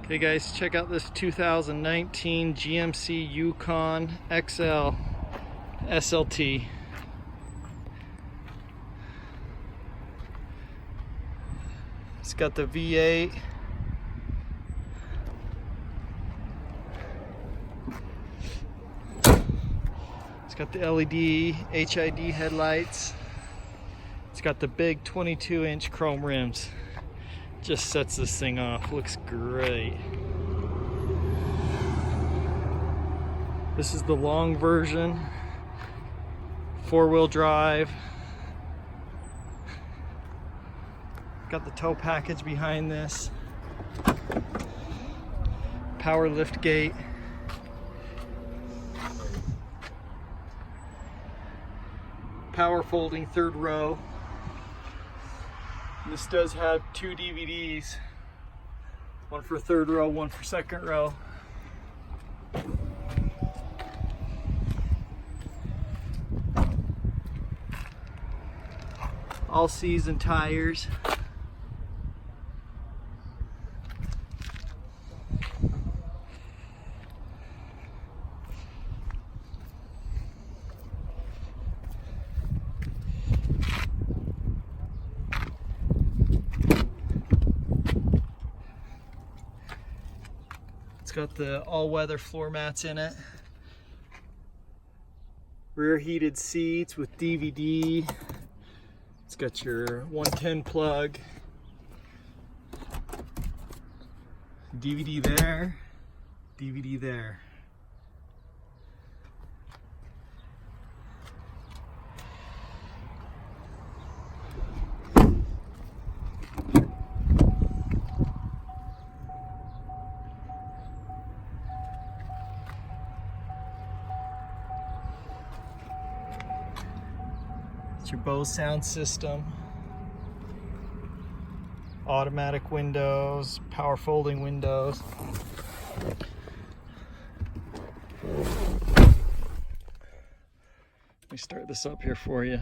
Okay guys, check out this 2019 GMC Yukon XL SLT. It's got the V8. It's got the LED HID headlights. It's got the big 22-inch chrome rims. Just sets this thing off. Looks great. This is the long version. 4-wheel drive. Got the tow package behind this. Power lift gate. Power folding third row. This does have 2 DVDs. One for third row, one for second row. All season tires. It's got the all-weather floor mats in it. Rear heated seats with DVD. It's got your 110 plug. DVD there, DVD there. Your Bose sound system, automatic windows, power folding windows. Let me start this up here for you.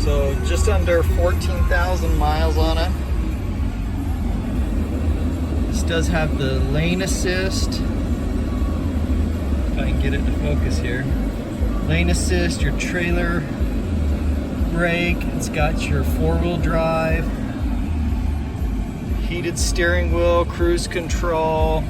So just under 14,000 miles on it. Does have the lane assist, if I can get it to focus here. Lane assist, your trailer brake, it's got your 4-wheel drive, heated steering wheel, cruise control,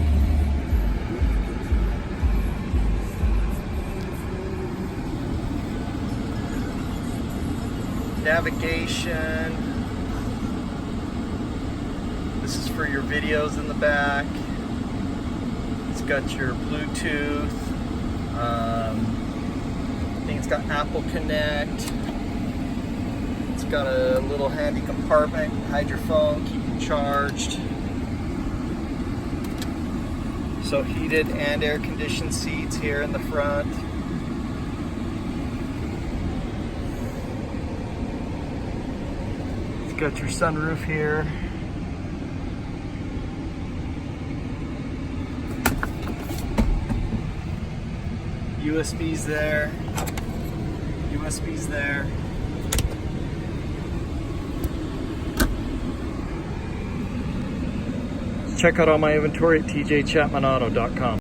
navigation. This is for your videos in the back. It's got your Bluetooth. I think it's got Apple Connect. It's got a little handy compartment. Hide your phone, keep it charged. So heated and air conditioned seats here in the front. It's got your sunroof here. USB's there, USB's there. Check out all my inventory at tjchapmanauto.com.